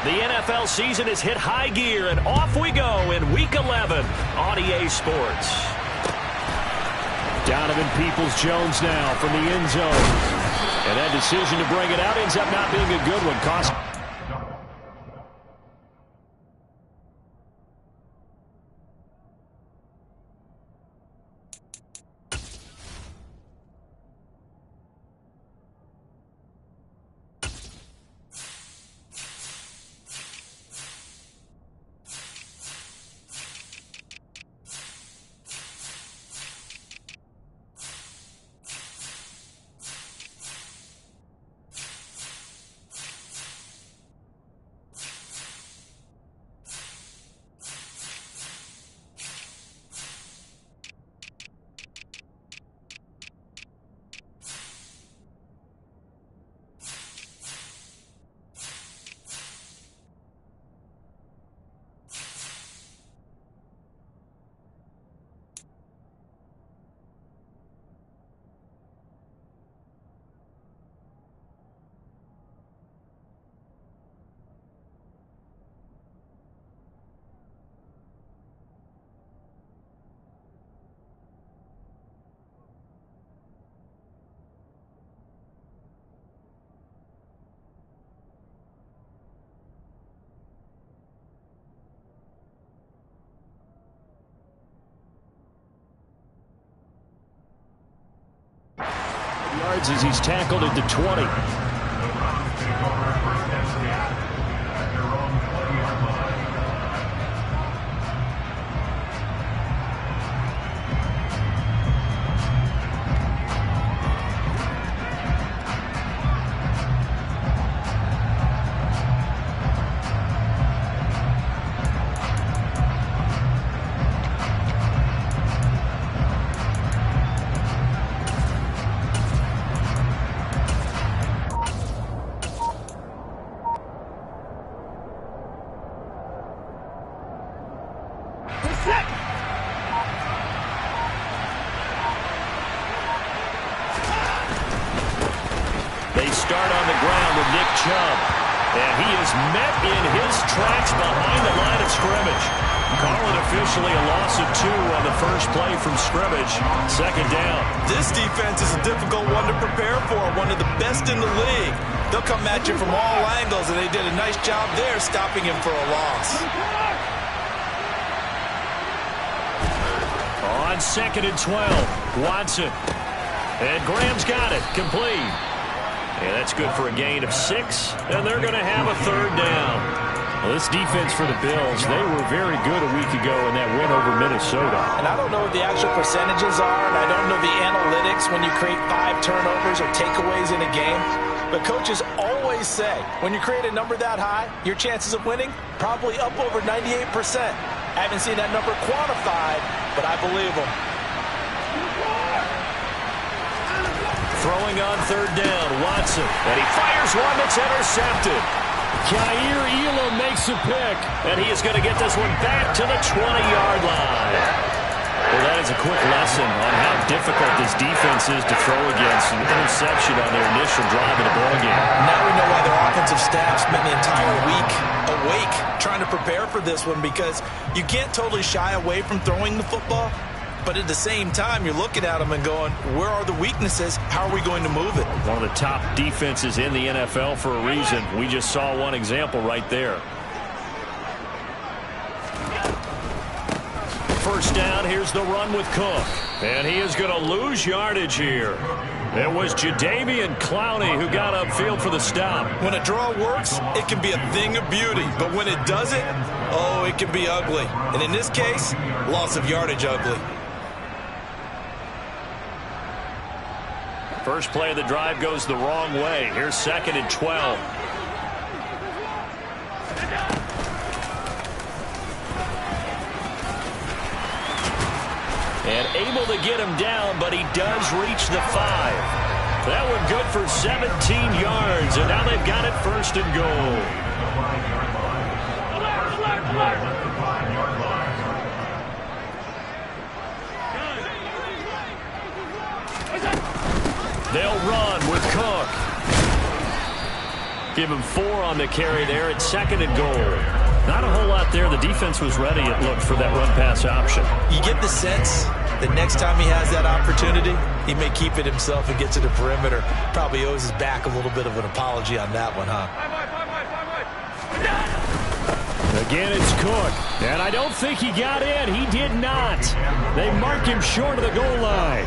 The NFL season has hit high gear, and off we go in Week 11 on EA Sports. Donovan Peoples-Jones now from the end zone. And that decision to bring it out ends up not being a good one. Yards as he's tackled at the 20. They start on the ground with Nick Chubb, and he is met in his tracks behind the line of scrimmage. Call it officially a loss of 2 on the first play from scrimmage. Second down. This defense is a difficult one to prepare for, one of the best in the league. They'll come at you from all angles, and they did a nice job there stopping him for a loss. On 2nd and 12, Watson. And Graham's got it, complete. And that's good for a gain of 6, and they're going to have a third down. Well, this defense for the Bills, they were very good a week ago in that win over Minnesota. And I don't know what the actual percentages are, and I don't know the analytics when you create 5 turnovers or takeaways in a game. But coaches always say, when you create a number that high, your chances of winning probably up over 98%. I haven't seen that number quantified, but I believe them. Throwing on third down, Watson. And he fires one that's intercepted. Jair Elam makes a pick. And he is going to get this one back to the 20-yard line. Well, that is a quick lesson on how difficult this defense is to throw against. An interception on their initial drive of the ballgame. Now we know why their offensive staff spent the entire week awake trying to prepare for this one, because you can't totally shy away from throwing the football. But at the same time, you're looking at them and going, where are the weaknesses? How are we going to move it? One of the top defenses in the NFL for a reason. We just saw one example right there. First down, here's the run with Cook. And he is going to lose yardage here. It was Jadeveon Clowney who got upfield for the stop. When a draw works, it can be a thing of beauty. But when it doesn't, oh, it can be ugly. And in this case, loss of yardage ugly. First play of the drive goes the wrong way. Here's 2nd and 12. And able to get him down, but he does reach the 5. That one good for 17 yards, and now they've got it 1st and goal. They'll run with Cook. Give him 4 on the carry there. It's 2nd and goal. Not a whole lot there. The defense was ready, it looked, for that run-pass option. You get the sense that next time he has that opportunity, he may keep it himself and get to the perimeter. Probably owes his back a little bit of an apology on that one, huh? Again, it's Cook. And I don't think he got in. He did not. They mark him short of the goal line.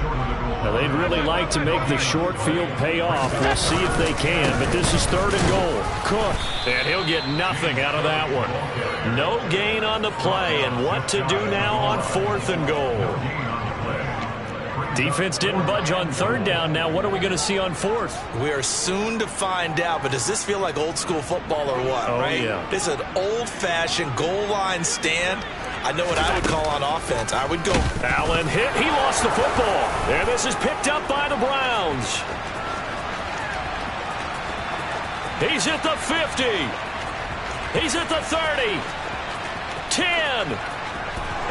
Now, they'd really like to make the short field pay off. We'll see if they can, but this is 3rd and goal. Cook. And he'll get nothing out of that one. No gain on the play, and what to do now on 4th and goal. Defense didn't budge on 3rd down. Now what are we going to see on 4th? We are soon to find out, but does this feel like old school football or what, right? Yeah. This is an old-fashioned goal line stand. I know what I would call on offense. I would go. Allen hit. He lost the football. And this is picked up by the Browns. He's at the 50. He's at the 30. 10.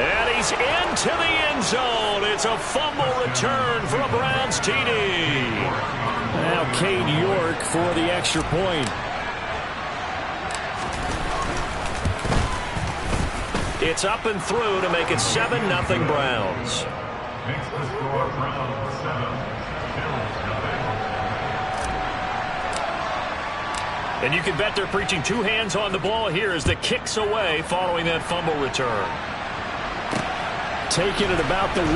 And he's into the end zone. It's a fumble return for a Browns TD. Now Cade York for the extra point. It's up and through to make it 7-0 Browns. And you can bet they're preaching 2 hands on the ball here as the kick's away following that fumble return. Taking it about the 1.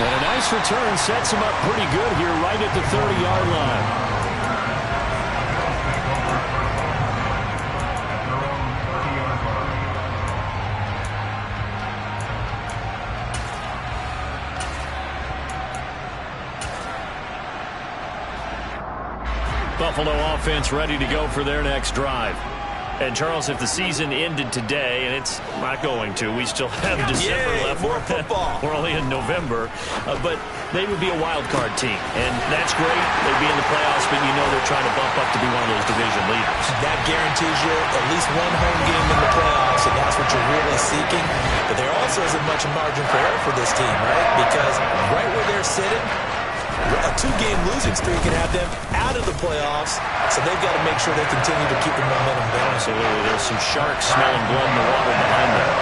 And a nice return sets him up pretty good here right at the 30-yard line. Buffalo offense ready to go for their next drive. And, Charles, if the season ended today, and it's not going to, we still have December left. More football. We're only in November. But they would be a wild card team. And that's great. They'd be in the playoffs, but you know they're trying to bump up to be one of those division leaders. That guarantees you at least 1 home game in the playoffs, and that's what you're really seeking. But there also isn't much margin for error for this team, right? Because right where they're sitting, a 2-game losing streak can have them out of the playoffs, so they've got to make sure they continue to keep the momentum going. Absolutely. There's some sharks smelling blood in the water behind them.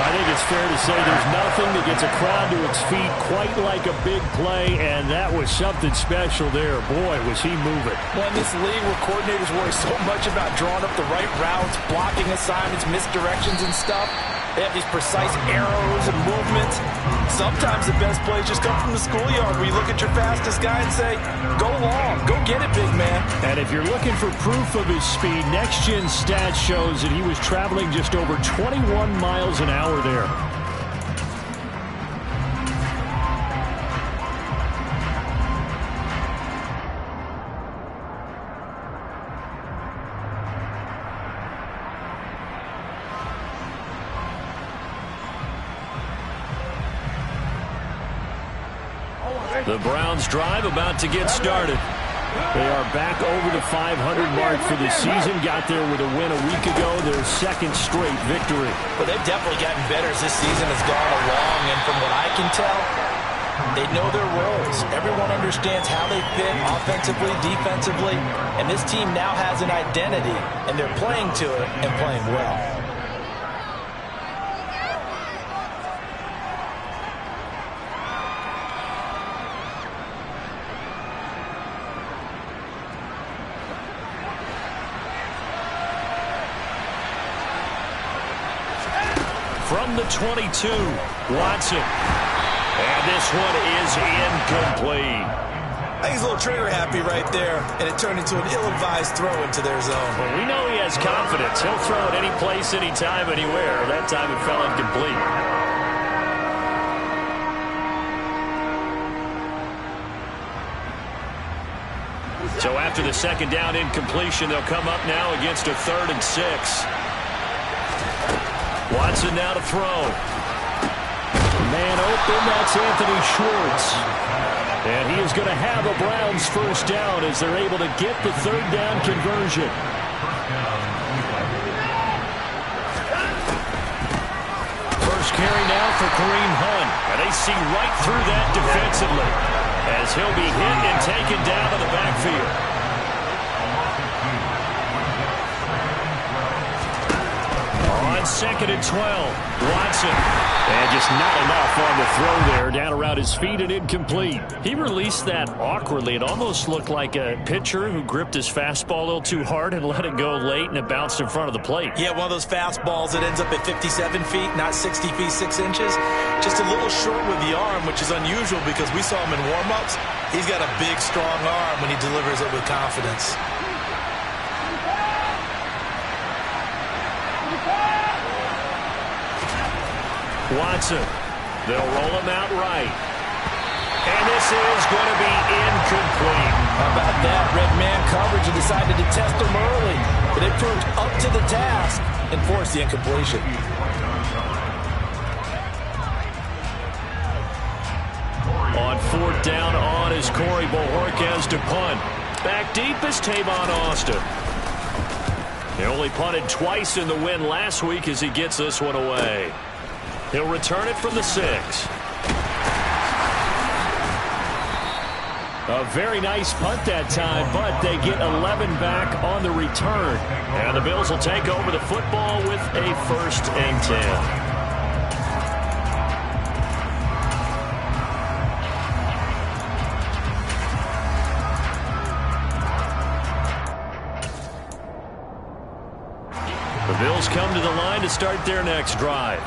I think it's fair to say there's nothing that gets a crowd to its feet quite like a big play, and that was something special there. Boy, was he moving. Well, in this league where coordinators worry so much about drawing up the right routes, blocking assignments, misdirections and stuff, they have these precise arrows and movements. Sometimes the best plays just come from the schoolyard where you look at your fastest guy and say, go long, go get it, big man. And if you're looking for proof of his speed, Next Gen Stats shows that he was traveling just over 21 miles an hour there. The Browns drive about to get started. They are back over the 500 mark for the season. Got there with a win a week ago, their 2nd straight victory. But they've definitely gotten better as this season has gone along, and from what I can tell, they know their roles. Everyone understands how they fit offensively, defensively, and this team now has an identity, and they're playing to it and playing well. From the 22, Watson. And this one is incomplete. I think he's a little trigger happy right there, and it turned into an ill-advised throw into their zone. Well, we know he has confidence. He'll throw it any place, anytime, anywhere. That time it fell incomplete. So after the 2nd down incompletion, they'll come up now against a 3rd and 6. Watson now to throw. Man open, that's Anthony Schwartz. And he is going to have a Browns 1st down as they're able to get the 3rd down conversion. First carry now for Kareem Hunt. And they see right through that defensively. as he'll be hit and taken down to the backfield. On 2nd and 12, Watson. And just not enough on the throw there, down around his feet and incomplete. He released that awkwardly. It almost looked like a pitcher who gripped his fastball a little too hard and let it go late, and it bounced in front of the plate. Yeah, one of those fastballs that ends up at 57 feet, not 60 feet, 6 inches. Just a little short with the arm, which is unusual because we saw him in warm-ups. He's got a big, strong arm when he delivers it with confidence. Watson. They'll roll him out right. And this is going to be incomplete. How about that? Red man coverage and decided to test him early. But they proved up to the task and forced the incompletion. On 4th down on is Corey Bojorquez to punt. Back deep is Tavon Austin. He only punted twice in the win last week as he gets this one away. He'll return it from the 6. A very nice punt that time, but they get 11 back on the return. And the Bills will take over the football with a 1st and 10. The Bills come to the line to start their next drive.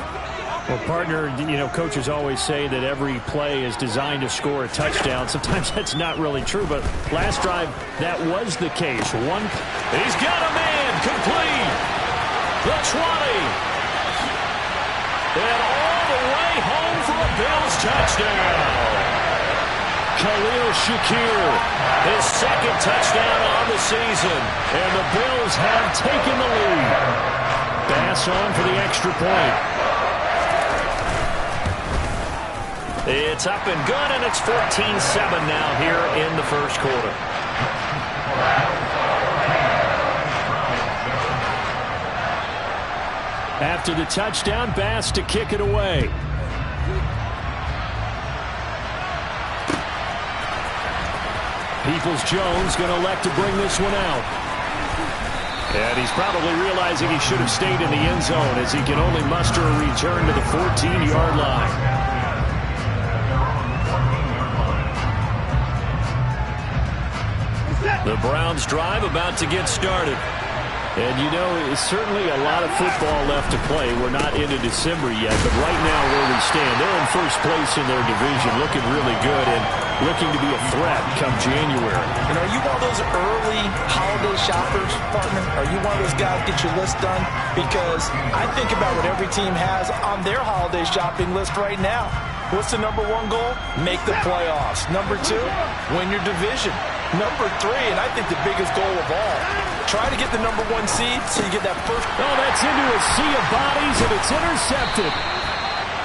Well, partner, you know, coaches always say that every play is designed to score a touchdown. Sometimes that's not really true, but last drive, that was the case. He's got a man, complete. The 20. And all the way home for a Bills touchdown. Khalil Shakir, his 2nd touchdown on the season. And the Bills have taken the lead. Bass on for the extra point. It's up and good, and it's 14-7 now here in the first quarter. After the touchdown, Bass to kick it away. Peoples-Jones going to elect to bring this one out. And he's probably realizing he should have stayed in the end zone as he can only muster a return to the 14-yard line. The Browns drive about to get started. And, you know, it's certainly a lot of football left to play. We're not into December yet, but right now where we stand, they're in first place in their division, looking really good and looking to be a threat come January. And are you one of those early holiday shoppers, partner? Are you one of those guys get your list done? Because I think about what every team has on their holiday shopping list right now. What's the number 1 goal? Make the playoffs. Number 2, win your division. Number 3, and I think the biggest goal of all, try to get the number 1 seed so you get that first. Oh, that's into a sea of bodies, and it's intercepted.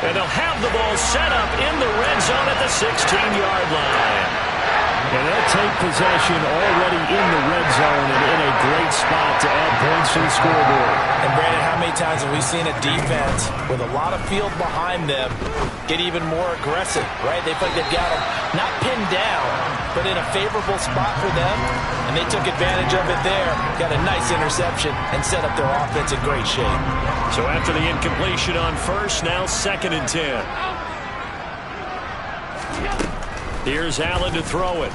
And they'll have the ball set up in the red zone at the 16-yard line. And they'll take possession already in the red zone and in a great spot to add points to the scoreboard. And, Brandon, how many times have we seen a defense with a lot of field behind them get even more aggressive, right? They think they've got them not pinned down, but in a favorable spot for them, and they took advantage of it there. Got a nice interception and set up their offense in great shape. So after the incompletion on 1st, now 2nd and 10. Here's Allen to throw it.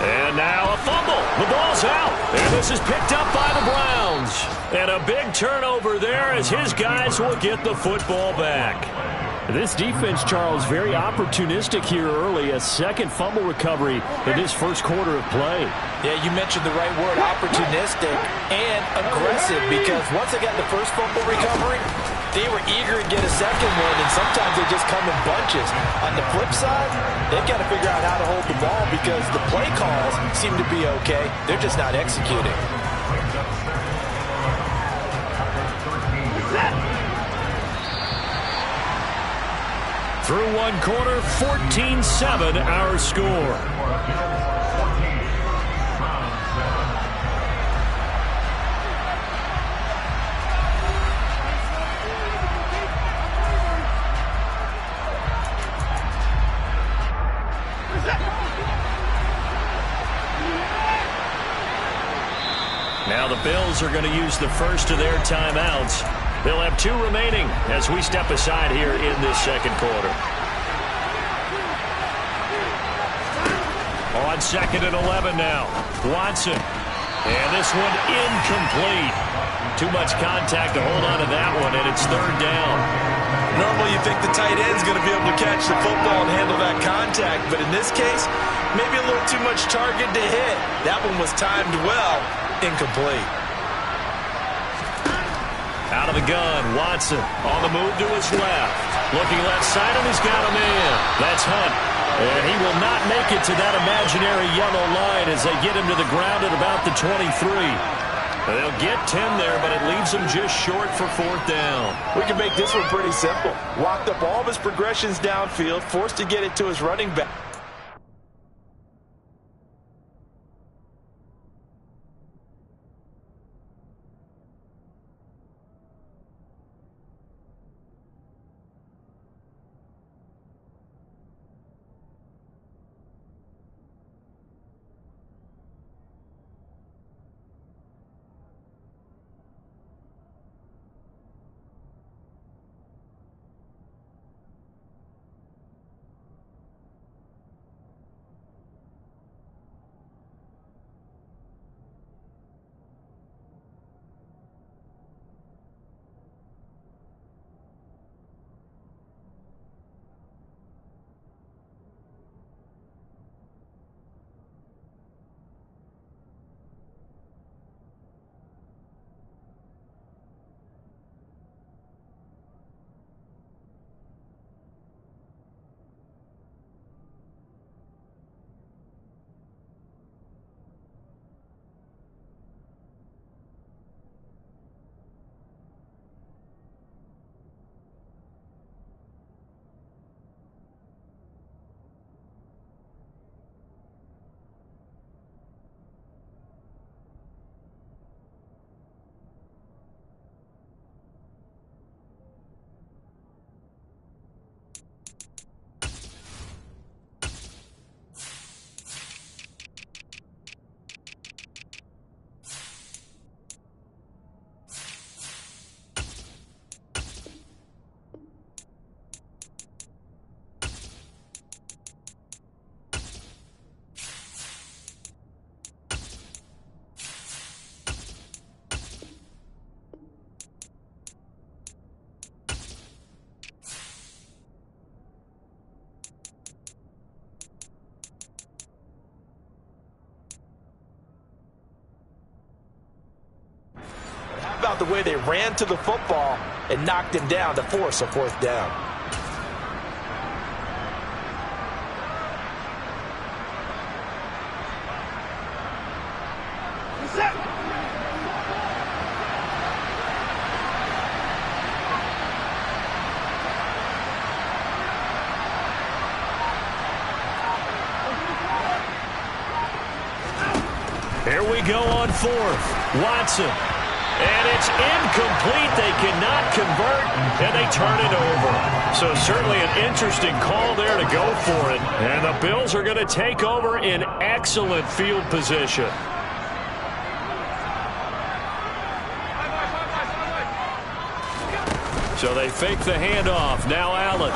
And now a fumble. The ball's out. And this is picked up by the Browns. And a big turnover there as his guys will get the football back. This defense, Charles, very opportunistic here early. A 2nd fumble recovery in this first quarter of play. Yeah, you mentioned the right word, opportunistic and aggressive, because once they got the first fumble recovery, they were eager to get a 2nd one, and sometimes they just come in bunches. On the flip side, they've got to figure out how to hold the ball because the play calls seem to be okay. They're just not executing. Through 1 quarter, 14-7 our score. Now the Bills are going to use the first of their timeouts. They'll have 2 remaining as we step aside here in this second quarter. On 2nd and 11 now. Watson. And this one incomplete. Too much contact to hold on to that one, and it's 3rd down. Normally you think the tight end's going to be able to catch the football and handle that contact, but in this case, maybe a little too much target to hit. That one was timed well. Incomplete. Out of the gun, Watson on the move to his left. Looking left side, and he's got a man. That's Hunt. And he will not make it to that imaginary yellow line as they get him to the ground at about the 23. They'll get 10 there, but it leaves them just short for 4th down. We can make this one pretty simple. Walked up all of his progressions downfield, forced to get it to his running back. About the way they ran to the football and knocked him down to force a 4th down. Here we go on 4th. Watson. And it's incomplete. They cannot convert, and they turn it over. So certainly an interesting call there to go for it. And the Bills are going to take over in excellent field position. So they fake the handoff. Now Allen.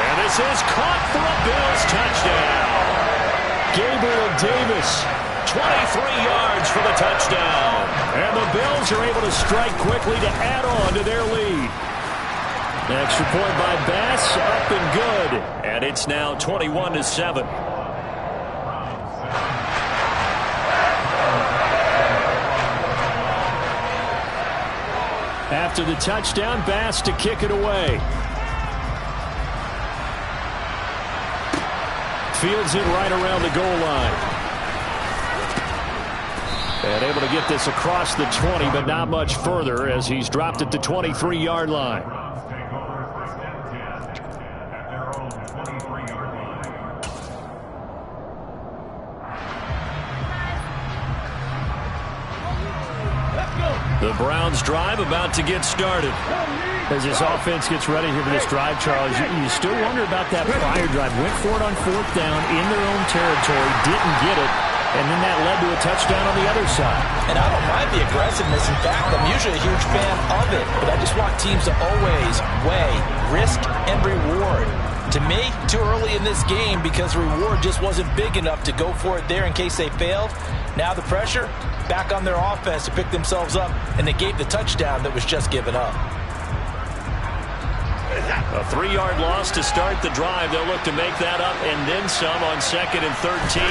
And this is caught for a Bills touchdown. Gabriel Davis. 23 yards for the touchdown. And the Bills are able to strike quickly to add on to their lead. Extra point by Bass, up and good. And it's now 21-7. After the touchdown, Bass to kick it away. Fields it right around the goal line. And able to get this across the 20, but not much further as he's dropped at the 23-yard line. The Browns drive about to get started. As this offense gets ready here for this drive, Charles, you still wonder about that prior drive. Went for it on 4th down in their own territory, didn't get it. and then that led to a touchdown on the other side. And I don't mind the aggressiveness. In fact, I'm usually a huge fan of it. But I just want teams to always weigh risk and reward. To me, too early in this game because the reward just wasn't big enough to go for it there in case they failed. Now the pressure back on their offense to pick themselves up and negate the touchdown that was just given up. A 3-yard loss to start the drive. They'll look to make that up and then some on 2nd and 13.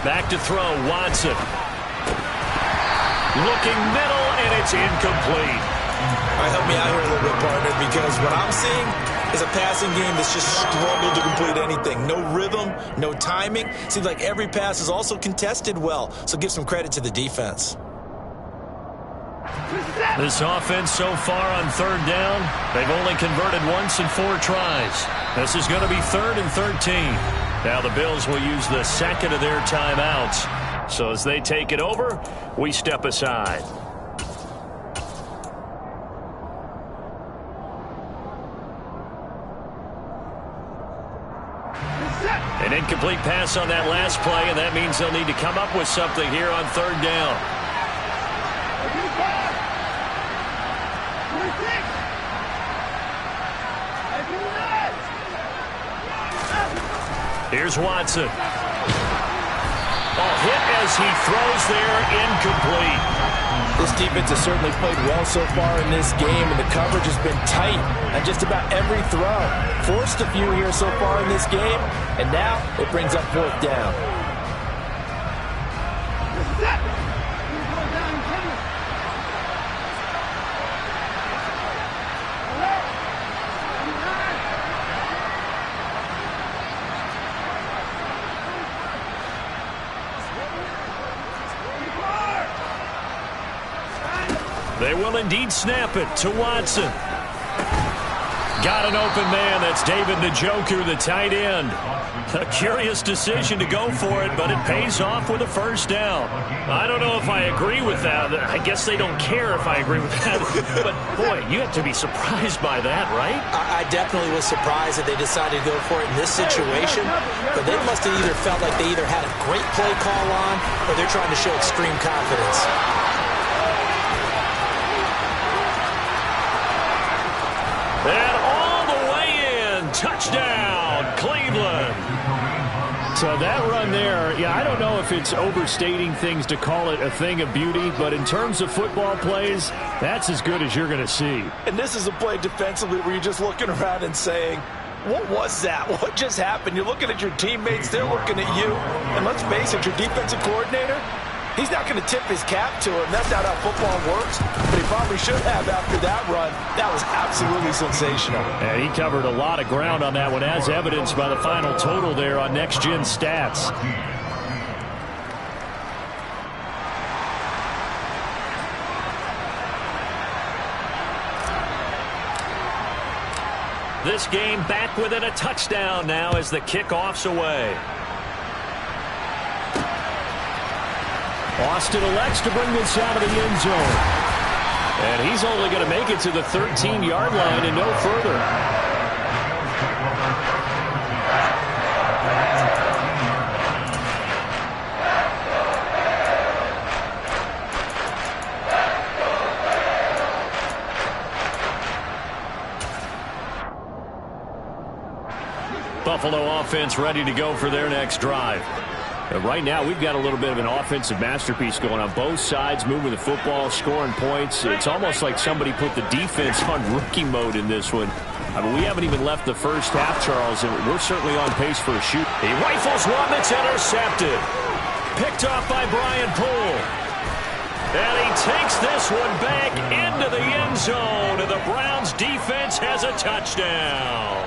Back to throw, Watson. Looking middle, and it's incomplete. All right, help me out here a little bit, partner, because what I'm seeing is a passing game that's just struggled to complete anything. No rhythm, no timing. Seems like every pass is also contested well, so give some credit to the defense. This offense so far on 3rd down, they've only converted once in 4 tries. This is going to be 3rd and 13. Now the Bills will use the 2nd of their timeouts. So as they take it over, we step aside. An incomplete pass on that last play, and that means they'll need to come up with something here on 3rd down. Here's Watson. Hit as he throws there, incomplete. This defense has certainly played well so far in this game, and the coverage has been tight on just about every throw. Forced a few here so far in this game, and now it brings up 4th down. They will indeed snap it to Watson. Got an open man. That's David Njoku, the tight end. A curious decision to go for it, but it pays off with a 1st down. I don't know if I agree with that. I guess they don't care if I agree with that. But, boy, you have to be surprised by that, right? I definitely was surprised that they decided to go for it in this situation. But they must have either felt like they either had a great play call on or they're trying to show extreme confidence. And all the way in. Touchdown, Cleveland. So that run there, yeah, I don't know if it's overstating things to call it a thing of beauty, but in terms of football plays, that's as good as you're going to see. And this is a play defensively where you're just looking around and saying, what was that? What just happened? You're looking at your teammates, they're looking at you. And let's face it, your defensive coordinator, he's not going to tip his cap to him. That's not how football works. But he probably should have after that run. That was absolutely sensational. And he covered a lot of ground on that one, as evidenced by the final total there on Next Gen Stats. This game back within a touchdown now as the kickoff's away. Austin elects to bring this out of the end zone. And he's only going to make it to the 13-yard line and no further. Buffalo offense ready to go for their next drive. Right now, we've got a little bit of an offensive masterpiece going on. Both sides moving the football, scoring points. It's almost like somebody put the defense on rookie mode in this one. I mean, we haven't even left the first half, Charles, and we're certainly on pace for a shoot. He rifles one that's intercepted. Picked off by Brian Poole. And he takes this one back into the end zone, and the Browns defense has a touchdown.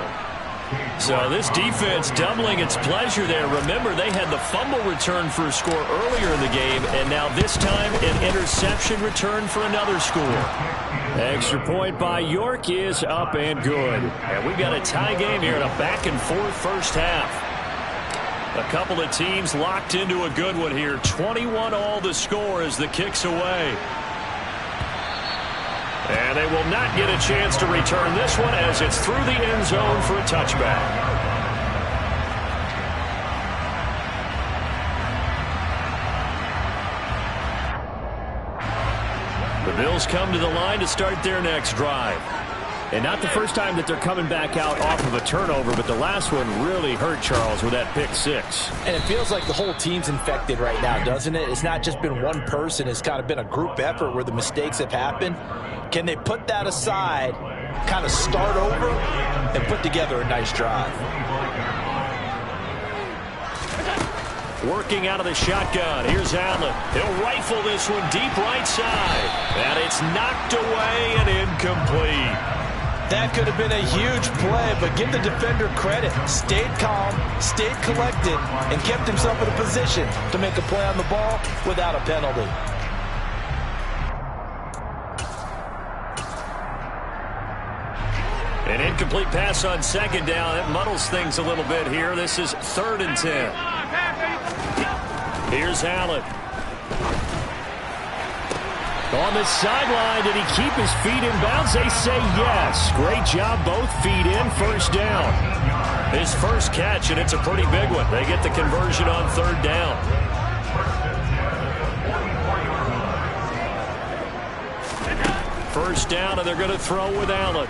So this defense doubling its pleasure there. Remember, they had the fumble return for a score earlier in the game, and now this time an interception return for another score. Extra point by York is up and good. And we've got a tie game here in a back-and-forth first half. A couple of teams locked into a good one here. 21-all the score as the kick's away. And they will not get a chance to return this one as it's through the end zone for a touchback. Bills come to the line to start their next drive. And not the first time that they're coming back out off of a turnover, but the last one really hurt Charles with that pick six. And it feels like the whole team's infected right now, doesn't it? It's not just been one person. It's kind of been a group effort where the mistakes have happened. Can they put that aside, kind of start over, and put together a nice drive? Working out of the shotgun. Here's Allen. He'll rifle this one deep right side. And it's knocked away and incomplete. That could have been a huge play, but give the defender credit. Stayed calm, stayed collected, and kept himself in a position to make a play on the ball without a penalty. An incomplete pass on second down. It muddles things a little bit here. This is 3rd and 10. Here's Allen. On the sideline, did he keep his feet in bounds? They say yes. Great job, both feet in, first down. His first catch, and it's a pretty big one. They get the conversion on 3rd down. First down, and they're going to throw with Allen.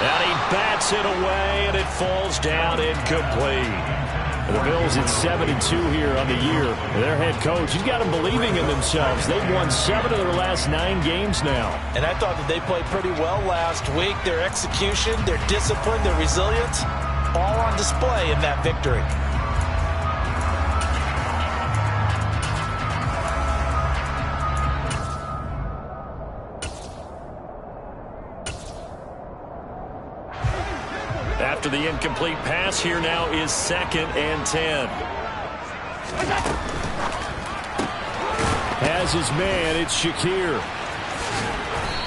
And he bats it away, and it falls down incomplete. The Bills at 7-2 here on the year. Their head coach, he's got them believing in themselves. They've won 7 of their last 9 games now. And I thought that they played pretty well last week. Their execution, their discipline, their resilience, all on display in that victory. After the incomplete pass, here now is 2nd and 10. Has his man, it's Shakir.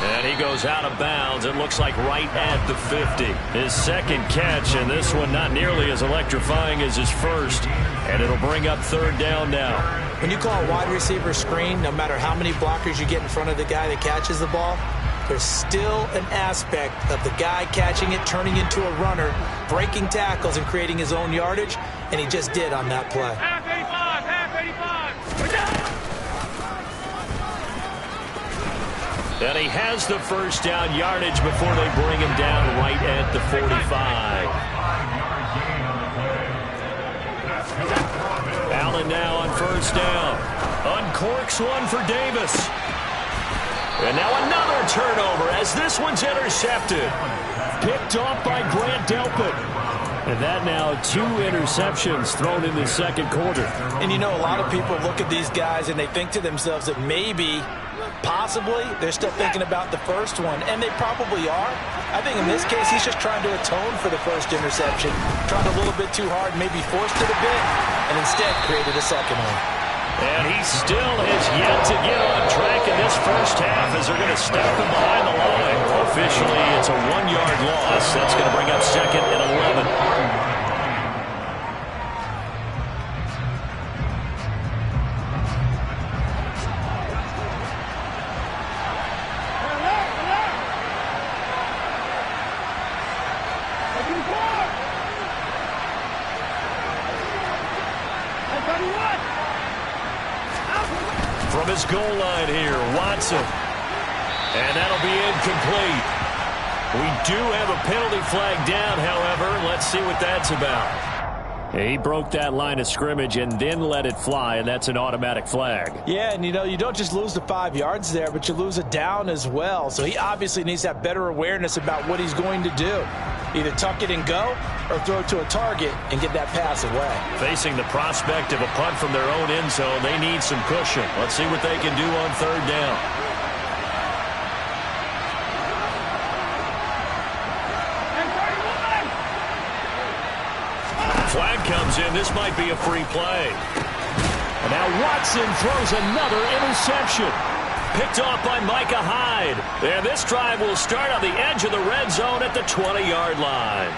And he goes out of bounds. It looks like right at the 50. His second catch, and this one not nearly as electrifying as his first. And it'll bring up 3rd down now. When you call a wide receiver screen, no matter how many blockers you get in front of the guy that catches the ball, there's still an aspect of the guy catching it, turning into a runner, breaking tackles and creating his own yardage, and he just did on that play. Half 85. And he has the first down yardage before they bring him down right at the 45. Allen now on first down. Uncorks one for Davis. And now another turnover as this one's intercepted. Picked off by Grant Delpit. And that now 2 interceptions thrown in the second quarter. And you know, a lot of people look at these guys and they think to themselves that maybe, possibly, they're still thinking about the first one. And they probably are. I think in this case, he's just trying to atone for the first interception. Tried a little bit too hard, maybe forced it a bit, and instead created a second one. And he still has yet to get on track in this first half as they're going to stop him behind the line. Officially, it's a 1-yard loss. That's going to bring up 2nd and 11. From his goal line here, Watson. And that'll be incomplete. We do have a penalty flag down, however. Let's see what that's about. He broke that line of scrimmage and then let it fly, and that's an automatic flag. Yeah, and you know, you don't just lose the 5 yards there, but you lose it down as well. So he obviously needs to have better awareness about what he's going to do. Either tuck it and go or throw it to a target and get that pass away. Facing the prospect of a punt from their own end zone, they need some cushion. Let's see what they can do on 3rd down. Flag comes in. This might be a free play. And now Watson throws another interception. Picked off by Micah Hyde. And this drive will start on the edge of the red zone at the 20-yard line.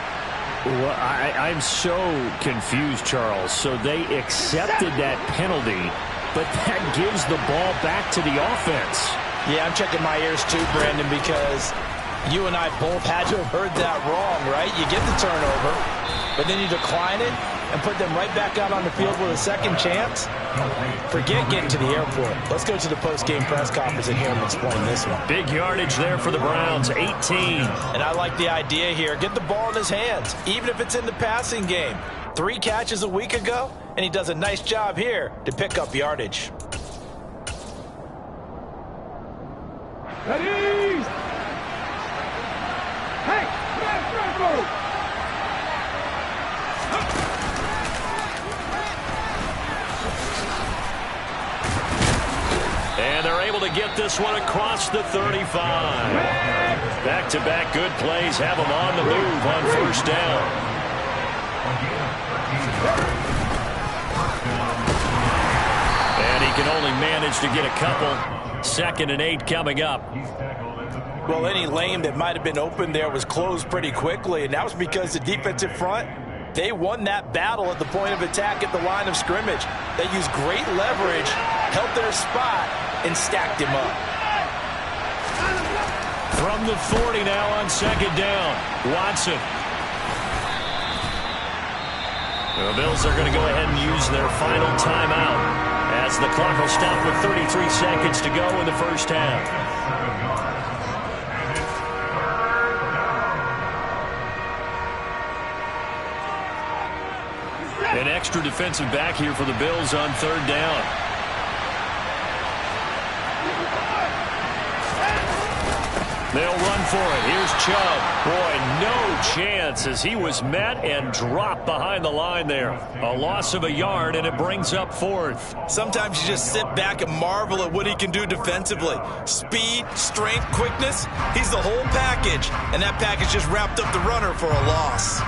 Well, I'm so confused, Charles. So they accepted that penalty, but that gives the ball back to the offense. Yeah, I'm checking my ears too, Brandon, because You and I both had to have heard that wrong, right? You get the turnover, but then you decline it and put them right back out on the field with a second chance? Forget getting to the airport. Let's go to the post-game press conference and hear him explain this one. Big yardage there for the Browns, 18. And I like the idea here. Get the ball in his hands, even if it's in the passing game. 3 catches a week ago, and he does a nice job here to pick up yardage. Ready? Hey, and they're able to get this one across the 35. Back-to-back good plays have them on the move on first down. And he can only manage to get a couple. 2nd and 8 coming up. Well, any lane that might have been open there was closed pretty quickly, and that was because the defensive front, they won that battle at the point of attack at the line of scrimmage. They used great leverage, held their spot, and stacked him up. From the 40 now on 2nd down. Watson. The Bills are going to go ahead and use their final timeout as the clock will stop with 33 seconds to go in the first half. An extra defensive back here for the Bills on 3rd down. They'll run for it. Here's Chubb. Boy, no chance as he was met and dropped behind the line there. A loss of a yard, and it brings up 4th. Sometimes you just sit back and marvel at what he can do defensively. Speed, strength, quickness. He's the whole package, and that package just wrapped up the runner for a loss.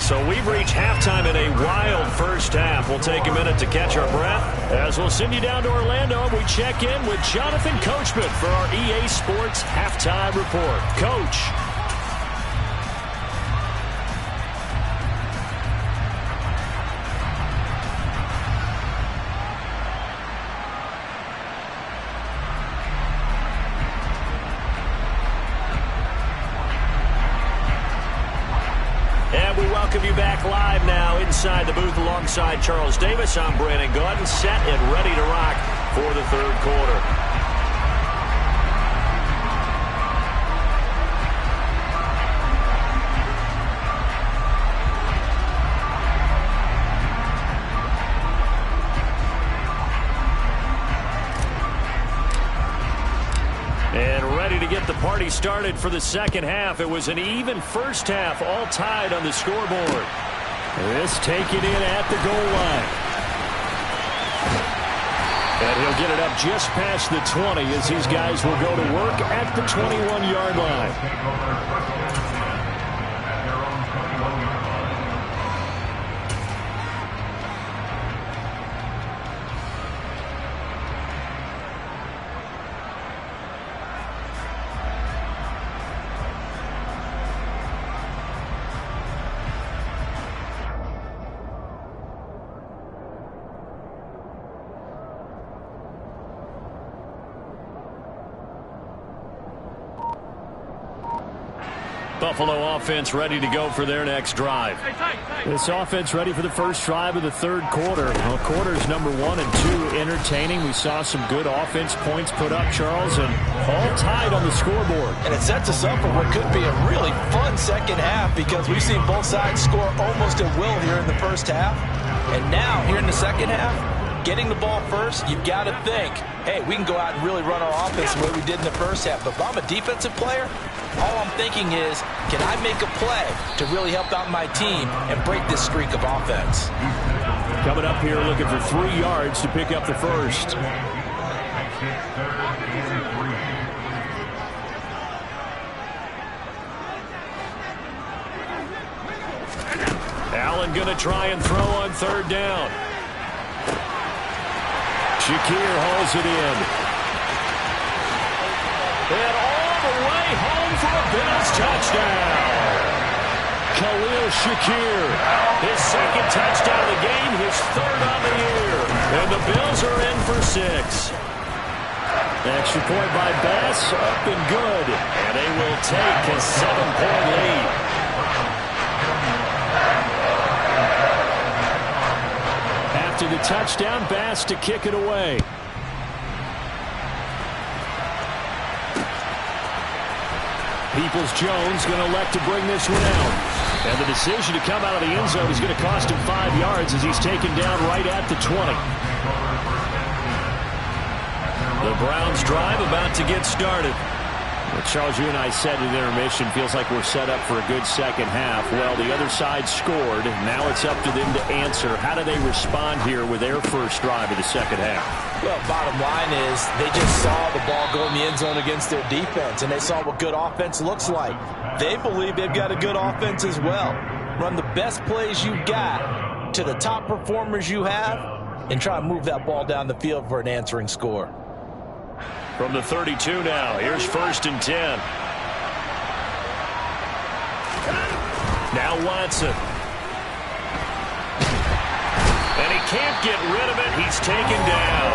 So we've reached halftime in a wild first half. We'll take a minute to catch our breath as we'll send you down to Orlando and we check in with Jonathan Coachman for our EA Sports Halftime Report. Coach. And we welcome you back live now inside the booth alongside Charles Davis. I'm Brandon Gaudin, set and ready to rock for the 3rd quarter. And ready to get the party started for the 2nd half. It was an even first half, all tied on the scoreboard. This taken in at the goal line. And he'll get it up just past the 20 as these guys will go to work at the 21-yard line. Buffalo offense ready to go for their next drive. This offense ready for the first drive of the 3rd quarter. Well, quarters number 1 and 2 entertaining. We saw some good offense points put up, Charles, and all tied on the scoreboard. And it sets us up for what could be a really fun 2nd half because we've seen both sides score almost at will here in the first half. And now, here in the 2nd half, getting the ball first, you've got to think, hey, we can go out and really run our offense the way we did in the first half. But if I'm a defensive player, all I'm thinking is, can I make a play to really help out my team and break this streak of offense? Coming up here looking for 3 yards to pick up the first. Allen going to try and throw on 3rd down. Shakir hauls it in. And all the way home for a Bills touchdown. Khalil Shakir. His second touchdown of the game, his third on the year. And the Bills are in for 6. Extra point by Bass, up and good. And they will take a 7-point lead. After the touchdown, Bass to kick it away. Peoples-Jones going to elect to bring this one out. And the decision to come out of the end zone is going to cost him 5 yards as he's taken down right at the 20. The Browns drive about to get started. Well, Charles, you and I said at intermission, feels like we're set up for a good second half. Well, the other side scored. Now it's up to them to answer. How do they respond here with their first drive of the second half? Well, bottom line is they just saw the ball go in the end zone against their defense, and they saw what good offense looks like. They believe they've got a good offense as well. Run the best plays you got to the top performers you have and try to move that ball down the field for an answering score. From the 32 now, here's 1st and 10. Now Watson. And he can't get rid of it. He's taken down.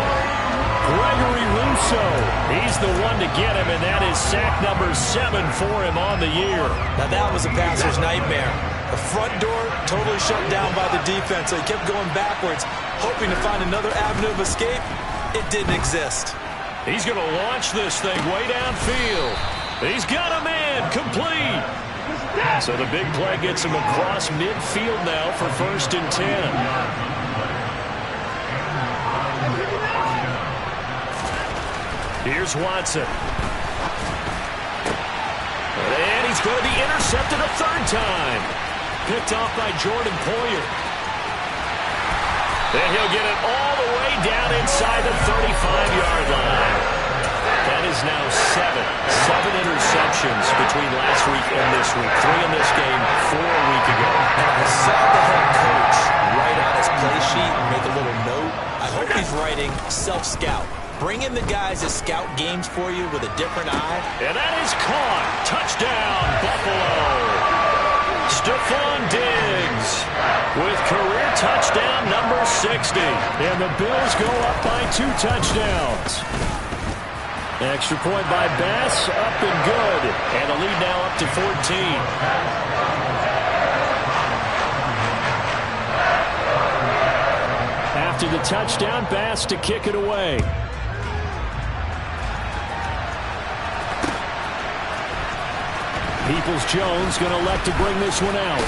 Gregory Rousseau. He's the one to get him, and that is sack number 7 for him on the year. Now that was a passer's nightmare. The front door totally shut down by the defense, so he kept going backwards, hoping to find another avenue of escape. It didn't exist. He's going to launch this thing way downfield. He's got a man complete. So the big play gets him across midfield now for 1st and 10. Here's Watson. And he's going to be intercepted a 3rd time. Picked off by Jordan Poyer. And he'll get it all the way down inside the 35-yard line. That is now 7 interceptions between last week and this week. 3 in this game, 4 a week ago. And I saw the head coach write on his play sheet and make a little note. I hope he's writing self-scout. Bring in the guys that scout games for you with a different eye. And that is caught. Touchdown, Buffalo. Stephon Diggs with career touchdown number 60. And the Bills go up by 2 touchdowns. Extra point by Bass, up and good. And the lead now up to 14. After the touchdown, Bass to kick it away. Peoples-Jones going to elect to bring this one out.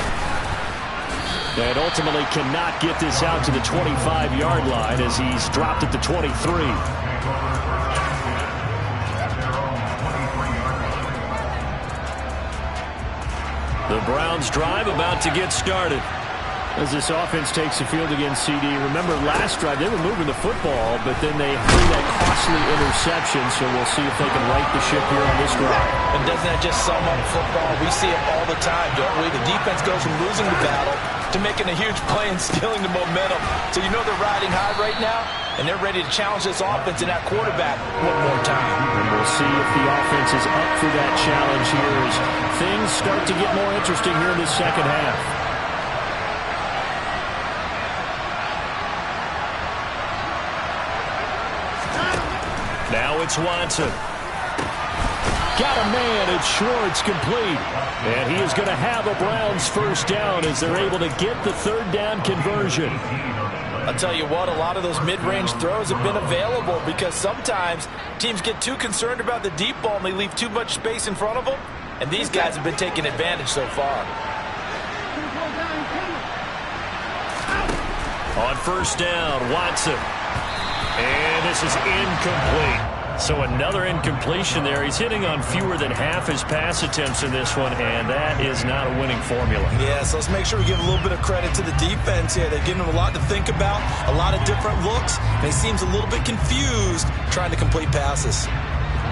And ultimately cannot get this out to the 25-yard line as he's dropped at the 23. The Browns drive about to get started. As this offense takes the field against CD, remember last drive they were moving the football, but then they threw that costly interception, so we'll see if they can right the ship here on this drive. And doesn't that just sum up football? We see it all the time, don't we? The defense goes from losing the battle to making a huge play and stealing the momentum. So you know they're riding high right now, and they're ready to challenge this offense and that quarterback one more time. And we'll see if the offense is up for that challenge here as things start to get more interesting here in this second half. Now it's Watson. Got a man, it's Schwartz complete. And he is going to have a Browns first down as they're able to get the 3rd down conversion. I'll tell you what, a lot of those mid-range throws have been available because sometimes teams get too concerned about the deep ball and they leave too much space in front of them. And these guys have been taking advantage so far. On 1st down, Watson. And this is incomplete. So another incompletion there. He's hitting on fewer than half his pass attempts in this one, and that is not a winning formula. Yeah, so let's make sure we give a little bit of credit to the defense here. They're giving him a lot to think about, a lot of different looks, and he seems a little bit confused trying to complete passes.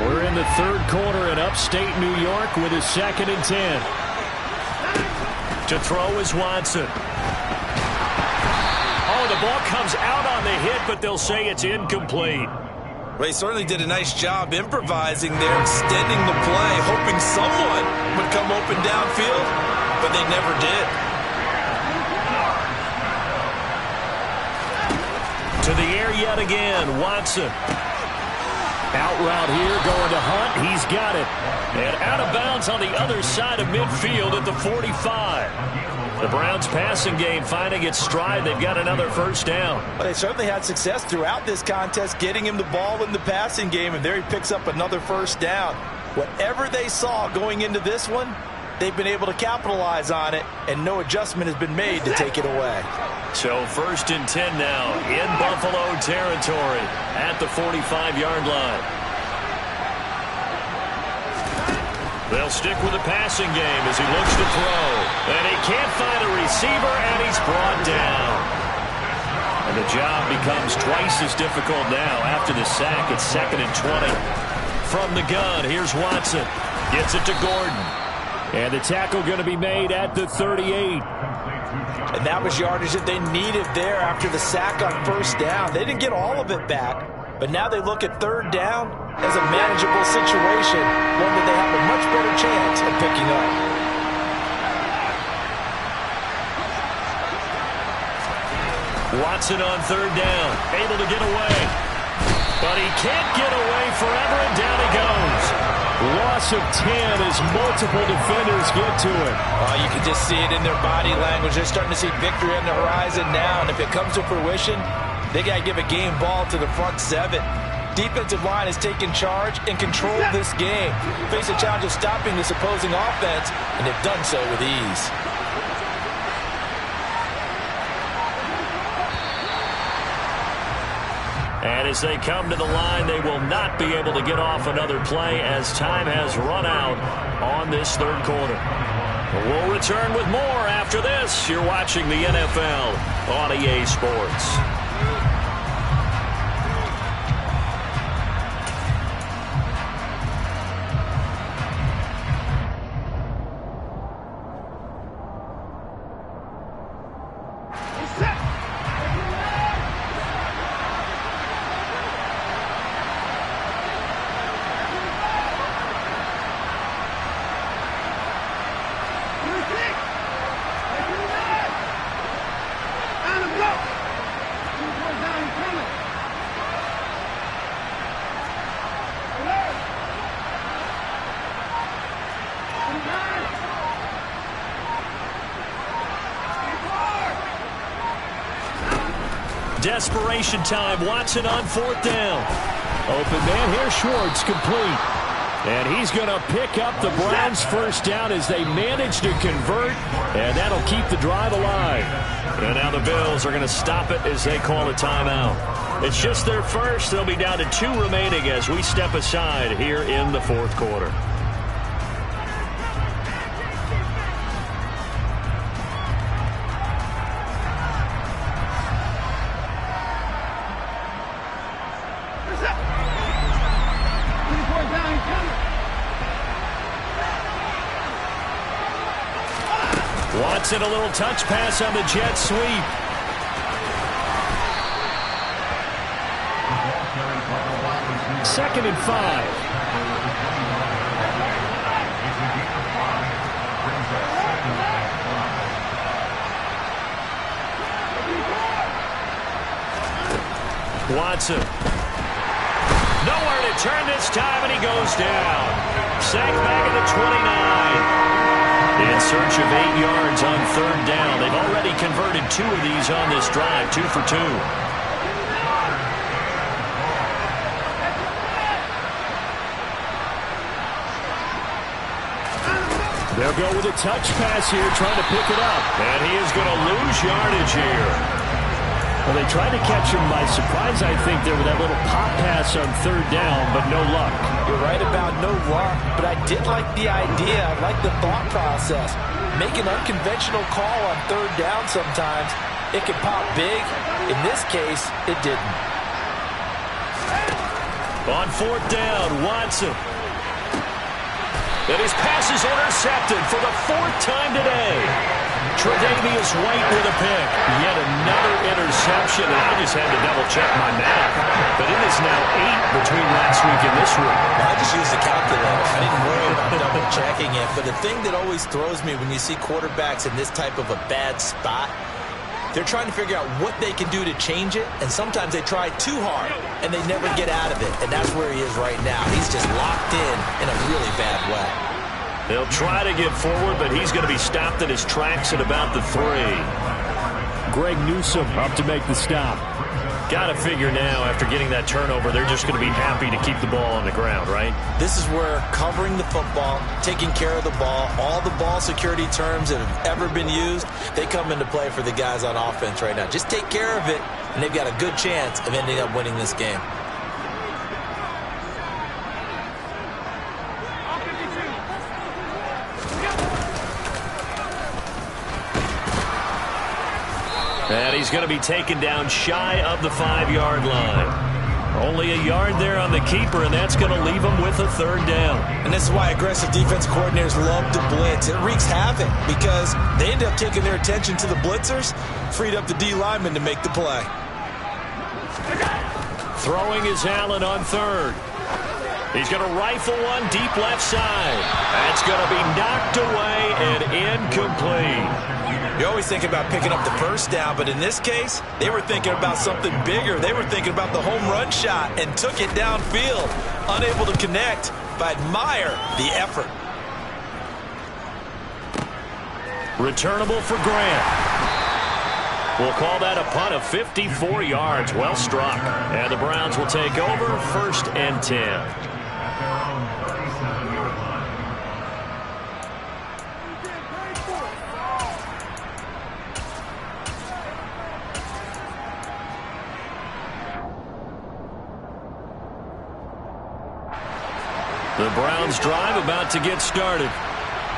We're in the 3rd quarter in upstate New York with a 2nd and 10. To throw is Watson. Oh, The ball comes out on the hit, but they'll say it's incomplete. Well, he certainly did a nice job improvising there, extending the play, hoping someone would come open downfield, but they never did. To the air yet again, Watson. Out route here, going to Hunt. He's got it. And out of bounds on the other side of midfield at the 45. The Browns passing game finding its stride. They've got another first down. Well, they certainly had success throughout this contest, getting him the ball in the passing game, and there he picks up another first down. Whatever they saw going into this one, they've been able to capitalize on it, and no adjustment has been made to take it away. So 1st and 10 now in Buffalo territory at the 45-yard line. They'll stick with the passing game as he looks to throw. And he can't find a receiver, and he's brought down. And the job becomes twice as difficult now after the sack. It's 2nd and 20. From the gun, here's Watson. Gets it to Gordon. And the tackle going to be made at the 38. And that was yardage that they needed there after the sack on first down. They didn't get all of it back, but now they look at 3rd down as a manageable situation, one that they have a much better chance of picking up. Watson on 3rd down, able to get away. But he can't get away forever, and down he goes. Loss of 10 as multiple defenders get to it. You can just see it in their body language. They're starting to see victory on the horizon now, and if it comes to fruition, they got to give a game ball to the front 7. Defensive line has taken charge and controlled this game. Face a challenge of stopping this opposing offense, and they've done so with ease. And as they come to the line, they will not be able to get off another play as time has run out on this 3rd quarter. We'll return with more after this. You're watching the NFL on EA Sports. Desperation time. Watson on 4th down. Open man here. Schwartz complete. And he's going to pick up the Browns' first down as they manage to convert. And that'll keep the drive alive. And now the Bills are going to stop it as they call a timeout. It's just their first. They'll be down to 2 remaining as we step aside here in the 4th quarter. Watson, a little touch pass on the jet sweep. Second and 5. Watson. Nowhere to turn this time, and he goes down. Sacked back at the 29. In search of 8 yards on 3rd down. They've already converted 2 of these on this drive, 2 for 2. They'll go with a touch pass here, trying to pick it up. And he is going to lose yardage here. Well, they tried to catch him by surprise, I think, there with that little pop pass on 3rd down, but no luck. You're right about no luck, but I did like the idea. I like the thought process. Make an unconventional call on 3rd down sometimes. It can pop big. In this case, it didn't. On 4th down, Watson. And his pass is intercepted for the 4th time today. Tre'Davious White with a pick. Yet another interception, and I just had to double-check my math. But it is now 8 between last week and this week. Well, I just used the calculator. I didn't worry about double-checking it. But the thing that always throws me when you see quarterbacks in this type of a bad spot, they're trying to figure out what they can do to change it, and sometimes they try too hard, and they never get out of it. And that's where he is right now. He's just locked in a really bad way. They'll try to get forward, but he's going to be stopped in his tracks at about the 3. Greg Newsome up to make the stop. Got to figure now, after getting that turnover, they're just going to be happy to keep the ball on the ground, right? This is where covering the football, taking care of the ball, all the ball security terms that have ever been used, they come into play for the guys on offense right now. Just take care of it, and they've got a good chance of ending up winning this game. And he's going to be taken down shy of the 5-yard line. Only a yard there on the keeper, and that's going to leave him with a 3rd down. And this is why aggressive defense coordinators love to blitz. It wreaks havoc because they end up taking their attention to the blitzers, freed up the D lineman to make the play. Throwing is Allen on 3rd. He's going to rifle one deep left side. That's going to be knocked away and incomplete. You always think about picking up the 1st down, but in this case, they were thinking about something bigger. They were thinking about the home run shot and took it downfield. Unable to connect, but admire the effort. Returnable for Grant. We'll call that a punt of 54 yards. Well struck. And the Browns will take over 1st and 10. The Browns drive about to get started.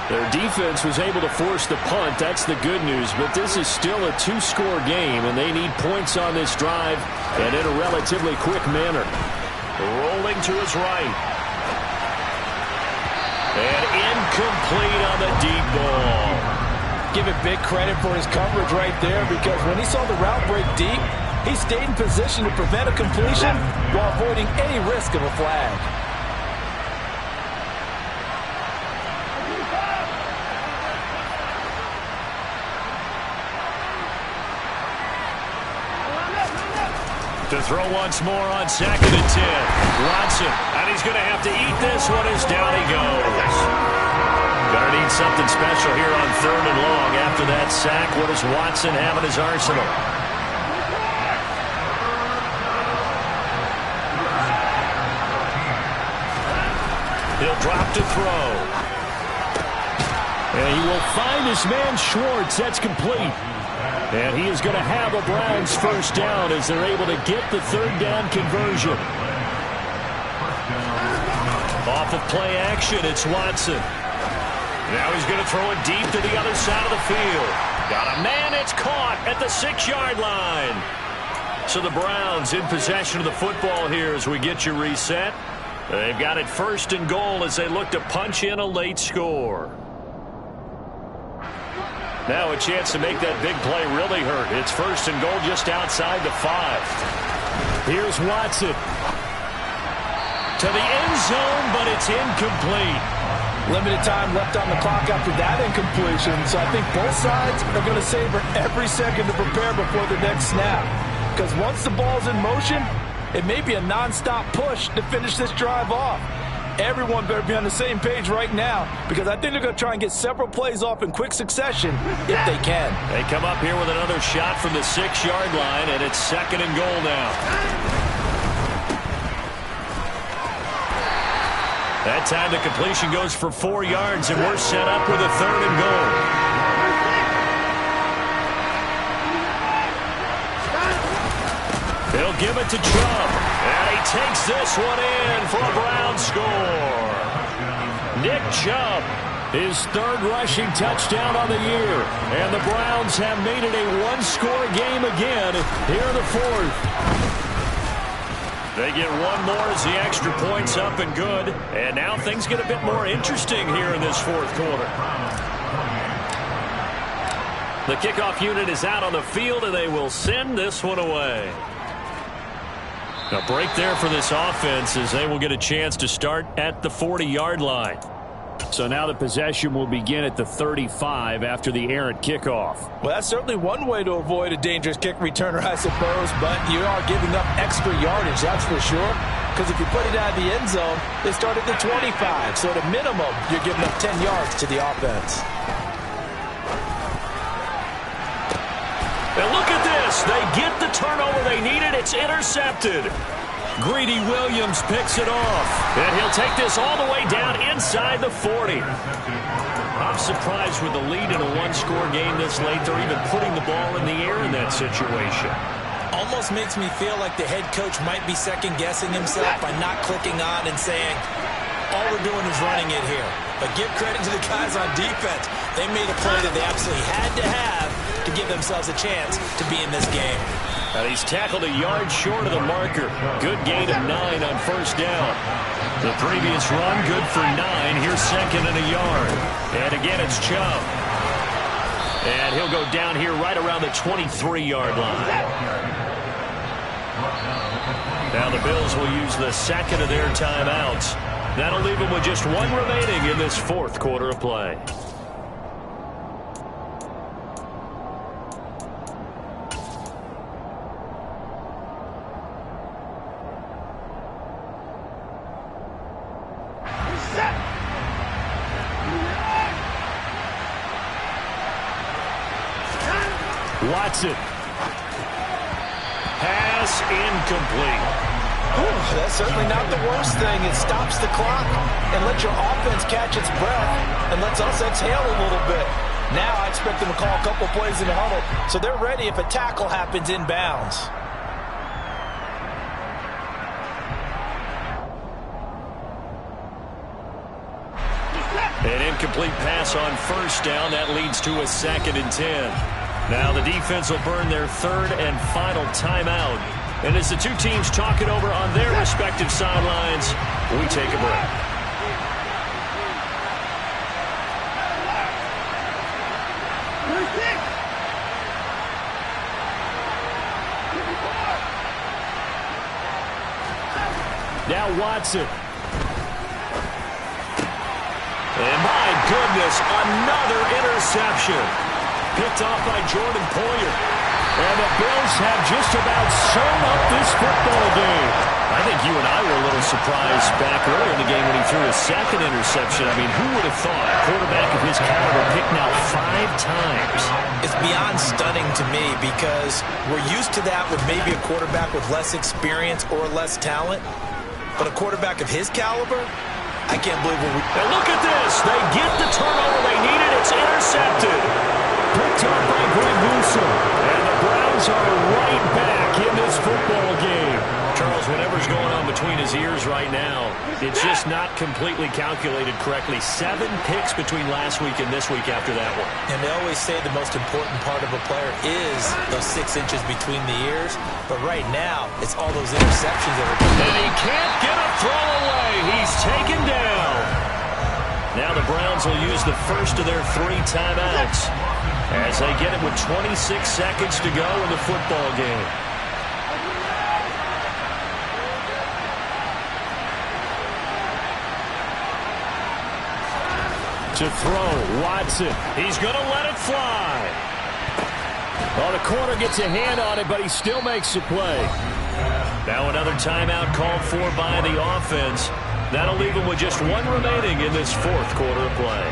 Their defense was able to force the punt. That's the good news. But this is still a 2-score game, and they need points on this drive and in a relatively quick manner. Rolling to his right. And incomplete on the deep ball. Give it big credit for his coverage right there, because when he saw the route break deep, he stayed in position to prevent a completion while avoiding any risk of a flag. To throw once more on 2nd and 10. Watson, and he's going to have to eat this one as down he goes. Going to need something special here on 3rd and long. After that sack, what does Watson have in his arsenal? He'll drop to throw. And he will find his man Schwartz. That's complete. And he is going to have a Browns 1st down as they're able to get the 3rd down conversion. Off of play action, it's Watson. Now he's going to throw it deep to the other side of the field. Got a man, it's caught at the 6-yard line. So the Browns in possession of the football here as we get you reset. They've got it 1st and goal as they look to punch in a late score. Now a chance to make that big play really hurt. It's 1st and goal just outside the 5. Here's Watson. To the end zone, but it's incomplete. Limited time left on the clock after that incompletion, so I think both sides are going to savor every second to prepare before the next snap. Because once the ball's in motion, it may be a non-stop push to finish this drive off. Everyone better be on the same page right now, because I think they're going to try and get several plays off in quick succession if they can. They come up here with another shot from the 6-yard line, and it's 2nd and goal now. That time the completion goes for 4 yards, and we're set up with a 3rd and goal. He'll give it to Chubb. And he takes this one in for a Brown score. Nick Chubb, his 3rd rushing touchdown on the year. And the Browns have made it a 1-score game again here in the 4th. They get one more as the extra point's up and good. And now things get a bit more interesting here in this 4th quarter. The kickoff unit is out on the field, and they will send this one away. A break there for this offense as they will get a chance to start at the 40-yard line. So now the possession will begin at the 35 after the errant kickoff. Well, that's certainly one way to avoid a dangerous kick returner, I suppose, but you are giving up extra yardage, that's for sure. Because if you put it out of the end zone, they start at the 25. So at a minimum, you're giving up 10 yards to the offense. And look at this. They get the turnover they needed. It's intercepted. Greedy Williams picks it off. And he'll take this all the way down inside the 40. I'm surprised with the lead in a one-score game this late. They're even putting the ball in the air in that situation. Almost makes me feel like the head coach might be second-guessing himself by not clicking on and saying, all we're doing is running it here. But give credit to the guys on defense. They made a play that they absolutely had to have to give themselves a chance to be in this game. And he's tackled a yard short of the marker. Good gain of 9 on first down. The previous run, good for 9. Here's second and a yard. And again, it's Chubb. And he'll go down here right around the 23-yard line. Now the Bills will use the second of their timeouts. That'll leave them with just one remaining in this fourth quarter of play. Watson. Pass incomplete. That's certainly not the worst thing. It stops the clock and lets your offense catch its breath and lets us exhale a little bit. Now I expect them to call a couple plays in the huddle so they're ready if a tackle happens inbounds. An incomplete pass on first down. That leads to a 2nd and 10. Now the defense will burn their third and final timeout. And as the two teams talk it over on their respective sidelines, we take a break. Now Watson. And my goodness, another interception. Picked off by Jordan Poyer. And the Bills have just about sewn up this football game. I think you and I were a little surprised back earlier in the game when he threw his second interception. I mean, who would have thought a quarterback of his caliber picked now 5 times? It's beyond stunning to me because we're used to that with maybe a quarterback with less experience or less talent. But a quarterback of his caliber, I can't believe what we... And look at this. They get the turnover they needed. It's intercepted. Picked up by Greg Newsome. And the Browns are right back in this football game. Charles, whatever's going on between his ears right now, it's just not completely calculated correctly. 7 picks between last week and this week after that one. And they always say the most important part of a player is those 6 inches between the ears. But right now, it's all those interceptions that are... And he can't get a throw away. He's taken down. Now the Browns will use the first of their 3 timeouts as they get it with 26 seconds to go in the football game. To throw, Watson. He's going to let it fly. Well, the corner gets a hand on it, but he still makes the play. Now another timeout called for by the offense. That'll leave them with just 1 remaining in this fourth quarter of play.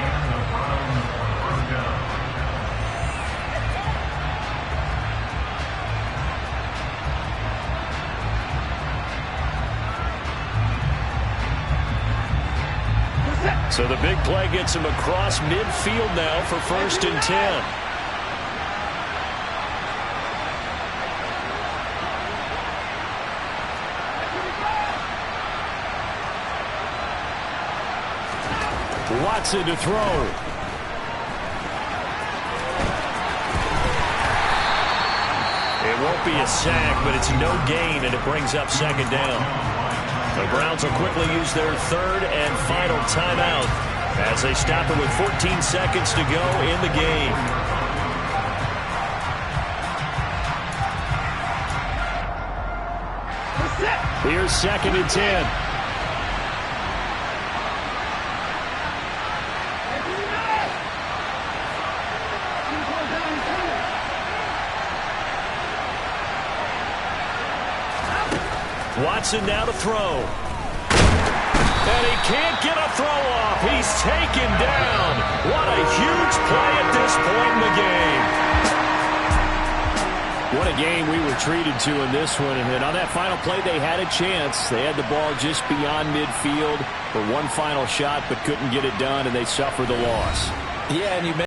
So the big play gets him across midfield now for 1st and 10. Watson to throw. It won't be a sack, but it's no gain, and it brings up 2nd down. The Browns will quickly use their 3rd and final timeout as they stop it with 14 seconds to go in the game. Here's 2nd and 10. Watson now to throw. And he can't get a throw off. He's taken down. What a huge play at this point in the game. What a game we were treated to in this one. And on that final play, they had a chance. They had the ball just beyond midfield for one final shot, but couldn't get it done, and they suffered the loss. Yeah, and you